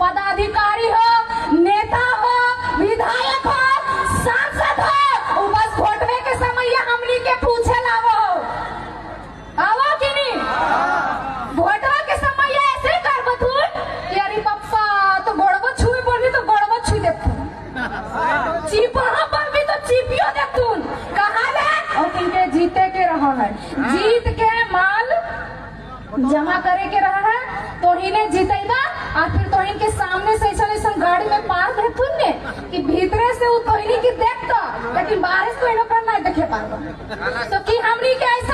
पदाधिकारी हो, नेता हो, विधायक हो, सांसद हो, बस वोटवे के समय हमनी के पूछे लावो आवो कि नहीं? वोटवा के समय ऐसे कर बतून कि अरे पप्पा तो गोड़वा छुई बोली तो गोड़वा छुई देखूं, चिपहा पर भी तो चिपियो देखूं। कहा है और इनके जीते के रहा है, जीत के माल जमा करे के रहा है तो इन्हें जीतेगा और फिर तो इनके सामने से ऐसा गाड़ी में पार देथुन ने कि भीतरे से वो तो इन्हीं की देखता, लेकिन बारिश तो इन पर नहीं देखे पाएगा। तो कि हमनी के ऐसा